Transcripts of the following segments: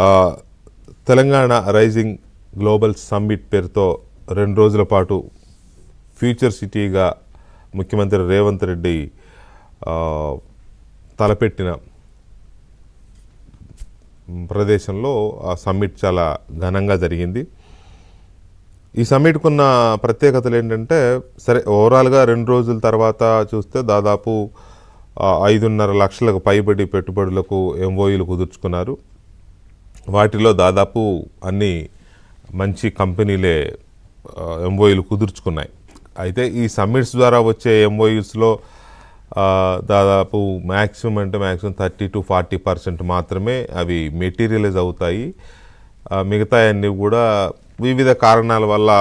ఆ, Telangana rising global summit పేరుతో 2 రోజుల పాటు ఫ్యూచర్ సిటీగా ముఖ్యమంత్రి రేవంత్ రెడ్డి ఆ, తలపెట్టిన ప్రదేశంలో ఆ సమ్మిట్ చాలా ఘనంగా జరిగింది. ఈ సమ్మిట్కున్న ప్రత్యేకతలు ఏంటంటే, సరే ఓవరాల్గా 2 రోజుల తర్వాత చూస్తే దాదాపు 5.5 లక్షలకు పైబడి పెట్టుబడులకు ఎంఓయూలు కుదుర్చుకున్నారు. వాటిలో దాదాపు అన్ని మంచి కంపెనీలే ఎంఓయూలు కుదుర్చుకున్నాయి. అయితే ఈ సమ్మిట్స్ ద్వారా వచ్చే ఎంఓయూస్లో దాదాపు మ్యాక్సిమం 30-40% మాత్రమే అవి మెటీరియలైజ్ అవుతాయి. మిగతా అన్నీ కూడా వివిధ కారణాల వల్ల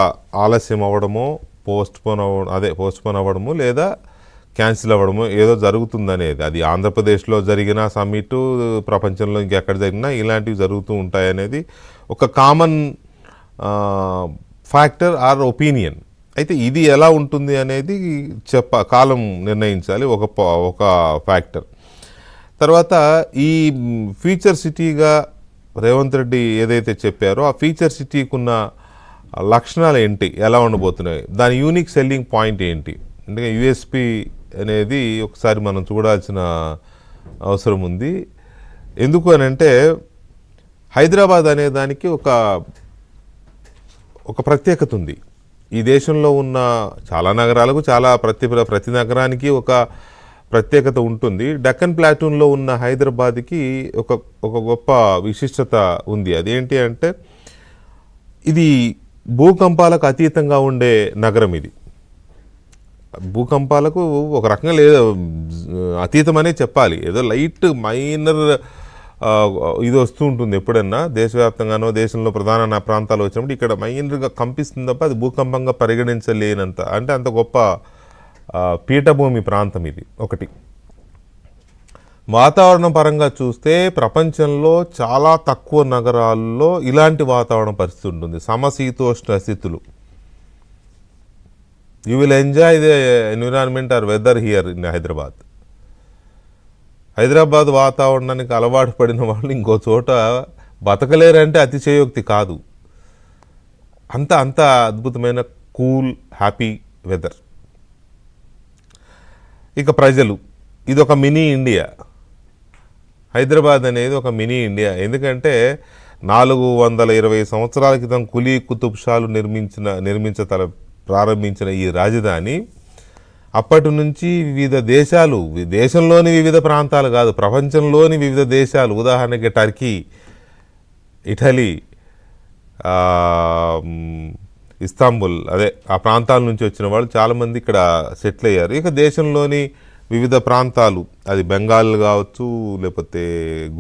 ఆలస్యం అవ్వడమో పోస్ట్పోన్ అవ్వడము లేదా క్యాన్సిల్ అవ్వడము ఏదో జరుగుతుందనేది. అది ఆంధ్రప్రదేశ్లో జరిగిన సమ్మిట్, ప్రపంచంలో ఇంకెక్కడ జరిగినా ఇలాంటివి జరుగుతూ ఉంటాయనేది ఒక కామన్ ఫ్యాక్టర్ ఆర్ ఒపీనియన్. అయితే ఇది ఎలా ఉంటుంది అనేది కాలం నిర్ణయించాలి, ఒక ఫ్యాక్టర్. తర్వాత ఈ ఫ్యూచర్ సిటీగా రేవంత్ రెడ్డి ఏదైతే చెప్పారో ఆ ఫ్యూచర్ సిటీకి ఉన్న లక్షణాలు ఏంటి, ఎలా ఉండబోతున్నాయి, దాని యూనిక్ సెల్లింగ్ పాయింట్ ఏంటి, అంటే యూఎస్పి అనేది ఒకసారి మనం చూడాల్సిన అవసరం ఉంది. ఎందుకు అని అంటే, హైదరాబాద్ అనే దానికి ఒక ప్రత్యేకత ఉంది. ఈ దేశంలో ఉన్న చాలా నగరాలకు ప్రతి నగరానికి ఒక ప్రత్యేకత ఉంటుంది. డక్కన్ ప్లాటూన్లో ఉన్న హైదరాబాద్కి ఒక గొప్ప విశిష్టత ఉంది. అదేంటి అంటే, ఇది భూకంపాలకు అతీతంగా ఉండే నగరం. ఇది భూకంపాలకు ఒక రకంగా అతీతమనే చెప్పాలి. ఏదో లైట్ మైనర్ ఇది వస్తూ ఉంటుంది ఎప్పుడన్నా, దేశవ్యాప్తంగానో దేశంలో ప్రధాన ప్రాంతాలు వచ్చినప్పుడు ఇక్కడ మైనర్గా కంపిస్తుంది తప్ప అది భూకంపంగా పరిగణించలేనంత, అంటే అంత గొప్ప పీఠభూమి ప్రాంతం ఇది. ఒకటి, వాతావరణం పరంగా చూస్తే ప్రపంచంలో చాలా తక్కువ నగరాల్లో ఇలాంటి వాతావరణ పరిస్థితి ఉంటుంది. సమశీతోష్ణ స్థితులు. You will enjoy the environment or weather here in Hyderabad. Hyderabad వాతావరణానికి అలవాటు పడిన వాళ్ళు ఇంకో చోట బతకలేరంటే అతిశయోక్తి కాదు. అంత అద్భుతమైన కూల్ హ్యాపీ వెదర్. ఇక ప్రజలు, ఇది ఒక మినీ ఇండియా. హైదరాబాద్ అనేది ఒక మినీ ఇండియా. ఎందుకంటే 420 సంవత్సరాల క్రితం కులీ కుతుబ్ షాలు ప్రారంభించిన ఈ రాజధాని అప్పటి నుంచి వివిధ దేశాలు, దేశంలోని వివిధ ప్రాంతాలు కాదు, ప్రపంచంలోని వివిధ దేశాలు, ఉదాహరణకి టర్కీ, ఇటలీ, ఇస్తాంబుల్, ఆ ప్రాంతాల నుంచి వచ్చిన వాళ్ళు చాలామంది ఇక్కడ సెటిల్ అయ్యారు. ఇక దేశంలోని వివిధ ప్రాంతాలు, అది బెంగాల్ కావచ్చు, లేకపోతే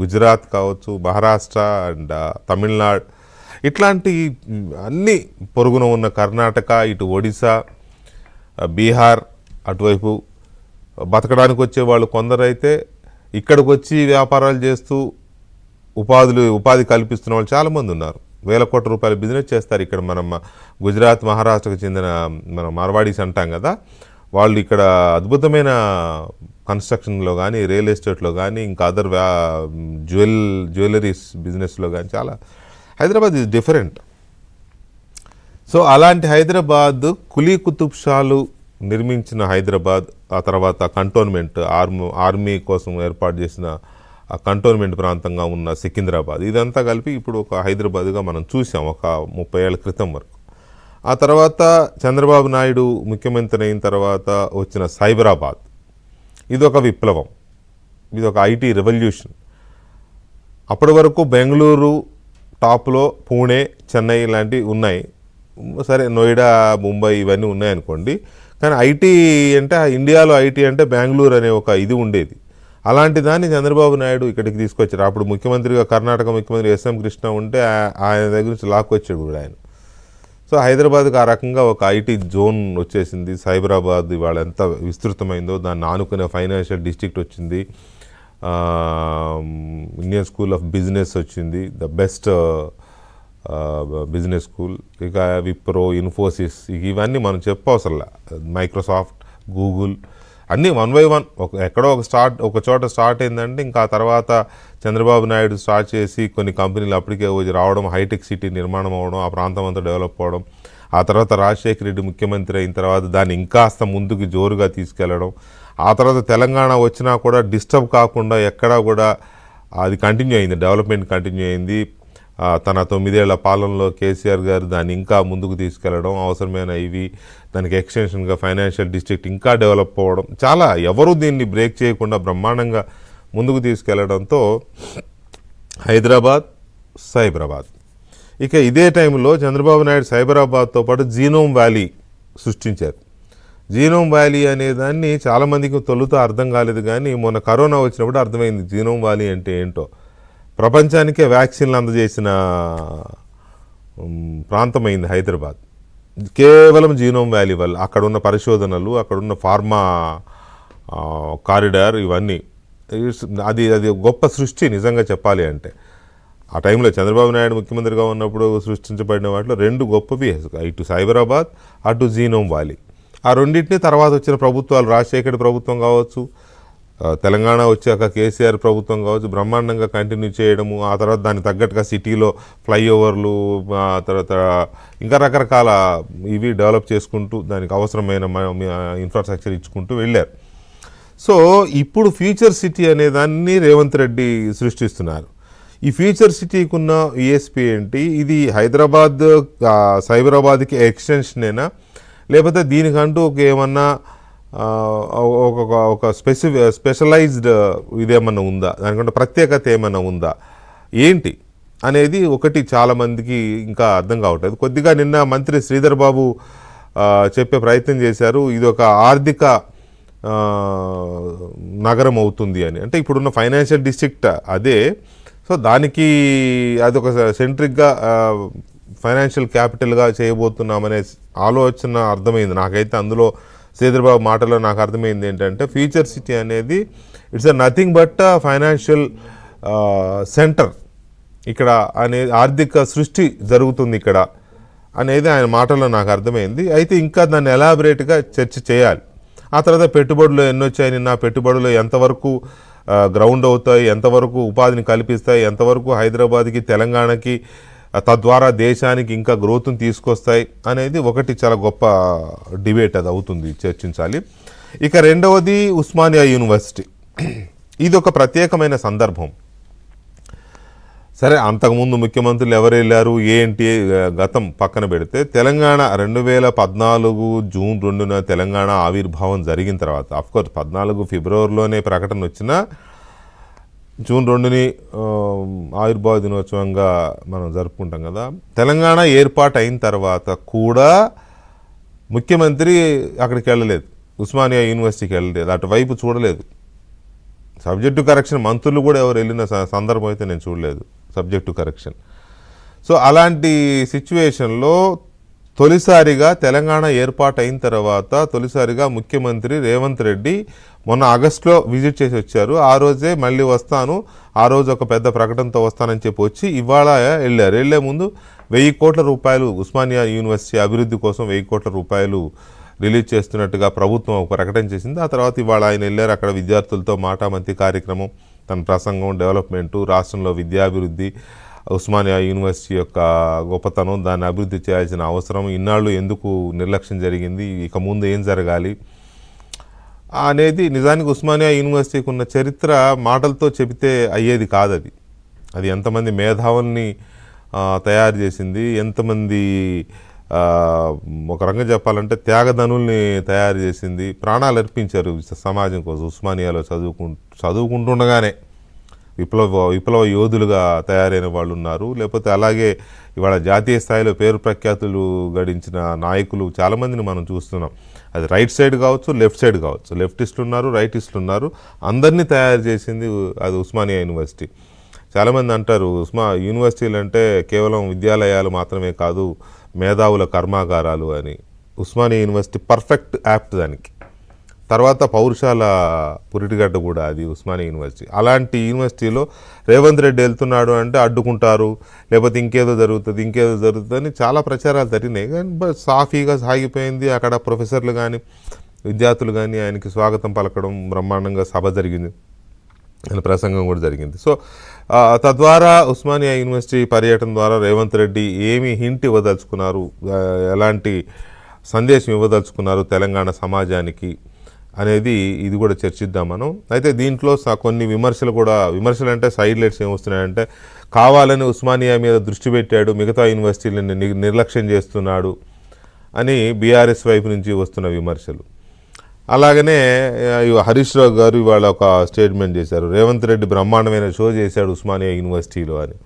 గుజరాత్ కావచ్చు, మహారాష్ట్ర అండ్ తమిళనాడు, ఇట్లాంటి అన్ని పొరుగున ఉన్న కర్ణాటక, ఇటు ఒడిశా, బీహార్, అటువైపు బతకడానికి వచ్చేవాళ్ళు కొందరైతే ఇక్కడికి వచ్చి వ్యాపారాలు చేస్తూ ఉపాధి కల్పిస్తున్న వాళ్ళు చాలామంది ఉన్నారు. వేల కోట్ల రూపాయల బిజినెస్ చేస్తారు ఇక్కడ. మనం గుజరాత్, మహారాష్ట్రకు చెందిన మనం మార్వాడీస్ అంటాం కదా, వాళ్ళు ఇక్కడ అద్భుతమైన కన్స్ట్రక్షన్లో కానీ, రియల్ ఎస్టేట్లో కానీ, ఇంకా అదర్ జ్యువెలరీస్ బిజినెస్లో కానీ చాలా హైదరాబాద్ ఈజ్ డిఫరెంట్. సో అలాంటి హైదరాబాద్ కులీ కుతుబ్ షాలు నిర్మించిన హైదరాబాద్, ఆ తర్వాత కంటోన్మెంట్ ఆర్మీ కోసం ఏర్పాటు చేసిన ఆ కంటోన్మెంట్ ప్రాంతంగా ఉన్న సికింద్రాబాద్, ఇదంతా కలిపి ఇప్పుడు ఒక హైదరాబాద్గా మనం చూసాం ఒక 30 ఏళ్ల క్రితం వరకు. ఆ తర్వాత చంద్రబాబు నాయుడు ముఖ్యమంత్రి అయిన తర్వాత వచ్చిన సైబరాబాద్, ఇది ఒక విప్లవం, ఇది ఒక ఐటీ రెవల్యూషన్. అప్పటి వరకు బెంగళూరు టాప్లో, పూణే, చెన్నై ఇలాంటివి ఉన్నాయి. సరే, నోయిడా, ముంబై ఇవన్నీ ఉన్నాయనుకోండి. కానీ ఐటీ అంటే, ఇండియాలో ఐటీ అంటే బెంగళూరు అనే ఒక ఇది ఉండేది. అలాంటి దాన్ని చంద్రబాబు నాయుడు ఇక్కడికి తీసుకొచ్చారు. అప్పుడు ముఖ్యమంత్రిగా కర్ణాటక ముఖ్యమంత్రి ఎస్ఎం కృష్ణ ఉంటే ఆయన దగ్గర నుంచి లాక్కొచ్చాడు కూడా ఆయన. సో హైదరాబాద్కి ఆ రకంగా ఒక ఐటీ జోన్ వచ్చేసింది. సైబరాబాద్ ఇవాళ ఎంత విస్తృతమైందో, దాన్ని ఆనుకునే ఫైనాన్షియల్ డిస్ట్రిక్ట్ వచ్చింది, ఇండియన్ స్కూల్ ఆఫ్ బిజినెస్ వచ్చింది, ద బెస్ట్ బిజినెస్ స్కూల్. ఇక విప్రో, ఇన్ఫోసిస్, ఇవన్నీ మనం చెప్పవసరంలా, మైక్రోసాఫ్ట్, గూగుల్, అన్నీ 1 by 1 ఎక్కడో ఒక చోట స్టార్ట్ అయిందంటే ఇంకా ఆ తర్వాత చంద్రబాబు నాయుడు స్టార్ట్ చేసి కొన్ని కంపెనీలు అప్పటికే రావడం, హైటెక్ సిటీ నిర్మాణం అవ్వడం, ఆ ప్రాంతం అంతా డెవలప్ అవ్వడం, ఆ తర్వాత రాజశేఖర రెడ్డి ముఖ్యమంత్రి అయిన తర్వాత దాన్ని ఇంకాస్త ముందుకు జోరుగా తీసుకెళ్లడం, ఆ తర్వాత తెలంగాణ వచ్చినా కూడా డిస్టర్బ్ కాకుండా ఎక్కడా కూడా అది కంటిన్యూ అయింది, డెవలప్మెంట్ కంటిన్యూ అయింది. తన 9 ఏళ్ల పాలనలో కేసీఆర్ గారు దాన్ని ఇంకా ముందుకు తీసుకెళ్లడం, అవసరమైన దానికి ఎక్స్టెన్షన్గా ఫైనాన్షియల్ డిస్ట్రిక్ట్ ఇంకా డెవలప్ అవ్వడం, చాలా ఎవరు దీన్ని బ్రేక్ చేయకుండా బ్రహ్మాండంగా ముందుకు తీసుకెళ్లడంతో హైదరాబాద్, సైబరాబాద్. ఇక ఇదే టైంలో చంద్రబాబు నాయుడు సైబరాబాద్తో పాటు జీనోమ్ వ్యాలీ సృష్టించారు. జీనోమ్ వ్యాలీ అనే దాన్ని చాలామందికి తొలుత అర్థం కాలేదు, కానీ మొన్న కరోనా వచ్చినప్పుడు అర్థమైంది జీనోమ్ వ్యాలీ అంటే ఏంటో. ప్రపంచానికే వ్యాక్సిన్లు అందజేసిన ప్రాంతమైంది హైదరాబాద్ కేవలం జీనోమ్ వ్యాలీ వల్ల. అక్కడున్న పరిశోధనలు, అక్కడున్న ఫార్మా కారిడార్, ఇవన్నీ అది గొప్ప సృష్టి నిజంగా చెప్పాలి అంటే. ఆ టైంలో చంద్రబాబు నాయుడు ముఖ్యమంత్రిగా ఉన్నప్పుడు సృష్టించబడిన వాటిలో 2 గొప్పవి, ఇటు సైబరాబాద్, అటు జీనోమ్ వ్యాలీ. ఆ రెండింటినీ తర్వాత వచ్చిన ప్రభుత్వాలు, రాజశేఖర ప్రభుత్వం కావచ్చు, తెలంగాణ వచ్చాక కేసీఆర్ ప్రభుత్వం కావచ్చు, బ్రహ్మాండంగా కంటిన్యూ చేయడము. ఆ తర్వాత దానికి తగ్గట్టుగా సిటీలో ఫ్లైఓవర్లు, తర్వాత ఇంకా రకరకాల డెవలప్ చేసుకుంటూ దానికి అవసరమైన ఇన్ఫ్రాస్ట్రక్చర్ ఇచ్చుకుంటూ వెళ్ళారు. సో ఇప్పుడు ఫ్యూచర్ సిటీ అనే దాన్ని రేవంత్ రెడ్డి సృష్టిస్తున్నారు. ఈ ఫ్యూచర్ సిటీకి ఉన్న ఈఎస్పీ ఏంటి? ఇది హైదరాబాద్ సైబరాబాద్కి ఎక్స్టెన్షనేనా, లేకపోతే దీనికంటూ ఏమన్నా ఒక స్పెషలైజ్డ్ ఇదేమన్నా ఉందా, దానికంటే ప్రత్యేకత ఏమన్నా ఉందా ఏంటి అనేది ఒకటి చాలామందికి ఇంకా అర్థం కావట్లేదు. కొద్దిగా నిన్న మంత్రి శ్రీధర్ బాబు చెప్పే ప్రయత్నం చేశారు, ఇది ఒక ఆర్థిక నగరం అవుతుంది అని. అంటే ఇప్పుడున్న ఫైనాన్షియల్ డిస్ట్రిక్ట్ అదే, సో దానికి అది ఒక సెంట్రిక్గా ఫైనాన్షియల్ క్యాపిటల్గా చేయబోతున్నామనే ఆలోచన అర్థమైంది నాకైతే. అందులో శ్రీధర్బాబు మాటలో నాకు అర్థమైంది ఏంటంటే, ఫ్యూచర్ సిటీ అనేది it's nothing but financial centre ఇక్కడ అనేది, ఆర్థిక సృష్టి జరుగుతుంది ఇక్కడ అనేది ఆయన మాటలో నాకు అర్థమైంది. అయితే ఇంకా దాన్ని ఎలాబరేట్గా చర్చ చేయాలి. ఆ తర్వాత పెట్టుబడులు ఎన్ని వచ్చాయి, నిన్న పెట్టుబడులు ఎంతవరకు గ్రౌండ్ అవుతాయి, ఎంతవరకు ఉపాధిని కల్పిస్తాయి, ఎంతవరకు హైదరాబాద్కి, తెలంగాణకి, తద్వారా దేశానికి ఇంకా గ్రోత్ని తీసుకొస్తాయి అనేది ఒకటి చాలా గొప్ప డిబేట్ అది అవుతుంది, చర్చించాలి. ఇక రెండవది ఉస్మానియా యూనివర్సిటీ. ఇది ఒక ప్రత్యేకమైన సందర్భం. సరే, అంతకుముందు ముఖ్యమంత్రులు ఎవరు వెళ్ళారు ఏంటి గతం పక్కన పెడితే, తెలంగాణ 2014 జూన్ 2న తెలంగాణ ఆవిర్భావం జరిగిన తర్వాత, అఫ్కోర్స్ 14 ఫిబ్రవరిలోనే ప్రకటన వచ్చినా జూన్ 2ని ఆవిర్భావ దినోత్సవంగా మనం జరుపుకుంటాం కదా. తెలంగాణ ఏర్పాటు అయిన తర్వాత కూడా ముఖ్యమంత్రి అక్కడికి వెళ్ళలేదు, ఉస్మానియా యూనివర్సిటీకి వెళ్ళలేదు, అటువైపు చూడలేదు. సబ్జెక్టు కరెక్షన్ మంత్రులు కూడా ఎవరు వెళ్ళిన సందర్భం అయితే నేను చూడలేదు, సబ్జెక్టు కరెక్షన్. సో అలాంటి సిచ్యువేషన్లో తొలిసారిగా తెలంగాణ ఏర్పాటు అయిన తర్వాత తొలిసారిగా ముఖ్యమంత్రి రేవంత్ రెడ్డి మొన్న ఆగస్టులో విజిట్ చేసి వచ్చారు. ఆ రోజే మళ్ళీ వస్తాను, ఆ రోజు ఒక పెద్ద ప్రకటనతో వస్తానని చెప్పి వచ్చి ఇవాళ వెళ్ళారు. వెళ్లే ముందు 1000 కోట్ల రూపాయలు ఉస్మానియా యూనివర్సిటీ అభివృద్ధి కోసం 1000 కోట్ల రూపాయలు రిలీజ్ చేస్తున్నట్టుగా ప్రభుత్వం ఒక ప్రకటన చేసింది. ఆ తర్వాత ఇవాళ ఆయన వెళ్ళారు, అక్కడ విద్యార్థులతో మాటామంతి కార్యక్రమం, తన ప్రసంగం, డెవలప్మెంటు, రాష్ట్రంలో విద్యాభివృద్ధి, ఉస్మానియా యూనివర్సిటీ యొక్క గొప్పతనం, దాన్ని అభివృద్ధి చేయాల్సిన అవసరం, ఇన్నాళ్ళు ఎందుకు నిర్లక్ష్యం జరిగింది, ఇక ముందు ఏం జరగాలి అనేది. నిజానికి ఉస్మానియా యూనివర్సిటీకి ఉన్న చరిత్ర మాటలతో చెబితే అయ్యేది కాదు. అది ఎంతమంది మేధావుల్ని తయారు చేసింది, ఎంతమంది ఒక రంగం చెప్పాలంటే త్యాగధనుల్ని తయారు చేసింది, ప్రాణాలు అర్పించారు సమాజం కోసం. ఉస్మానియాలో చదువుకుంటుండగానే విప్లవ యోధులుగా తయారైన వాళ్ళు ఉన్నారు. లేకపోతే అలాగే ఇవాళ జాతీయ స్థాయిలో పేరు ప్రఖ్యాతులు గడించిన నాయకులు చాలామందిని మనం చూస్తున్నాం. అది రైట్ సైడ్ కావచ్చు, లెఫ్ట్ సైడ్ కావచ్చు, లెఫ్టిస్టులు ఉన్నారు, రైటిస్టులు ఉన్నారు, అందరినీ తయారు చేసింది అది ఉస్మానియా యూనివర్సిటీ. చాలామంది అంటారు యూనివర్సిటీలు అంటే కేవలం విద్యాలయాలు మాత్రమే కాదు, మేధావుల కర్మాగారాలు అని. ఉస్మానియా యూనివర్సిటీ పర్ఫెక్ట్ యాప్ట్ దానికి. తర్వాత పౌరుషాల పురిటిగడ్డ కూడా అది ఉస్మానియా యూనివర్సిటీ. అలాంటి యూనివర్సిటీలో రేవంత్ రెడ్డి వెళ్తున్నాడు అంటే అడ్డుకుంటారు, లేకపోతే ఇంకేదో జరుగుతుంది అని చాలా ప్రచారాలు జరిగినాయి. కానీ సాఫీగా సాగిపోయింది. అక్కడ ప్రొఫెసర్లు కానీ విద్యార్థులు కానీ ఆయనకి స్వాగతం పలకడం, బ్రహ్మాండంగా సభ జరిగింది, ఆయన ప్రసంగం కూడా జరిగింది. సో తద్వారా ఉస్మానియా యూనివర్సిటీ పర్యటన ద్వారా రేవంత్ రెడ్డి ఏమి హింట్ ఇవ్వదలుచుకున్నారు, ఎలాంటి సందేశం ఇవ్వదలుచుకున్నారు తెలంగాణ సమాజానికి అనేది ఇది కూడా చర్చిద్దాం మనం. అయితే దీంట్లో కొన్ని విమర్శలు అంటే సైడ్లైట్స్ ఏమొస్తున్నాయంటే, కావాలని ఉస్మానియా మీద దృష్టి పెట్టాడు, మిగతా యూనివర్సిటీలను నిర్లక్ష్యం చేస్తున్నాడు అని బీఆర్ఎస్ వైపు నుంచి వస్తున్న విమర్శలు. అలాగనే హరీష్ రావు గారు ఇవాళ ఒక స్టేట్మెంట్ చేశారు, రేవంత్ రెడ్డి బ్రహ్మాండమైన షో చేశాడు ఉస్మానియా యూనివర్సిటీలో అని.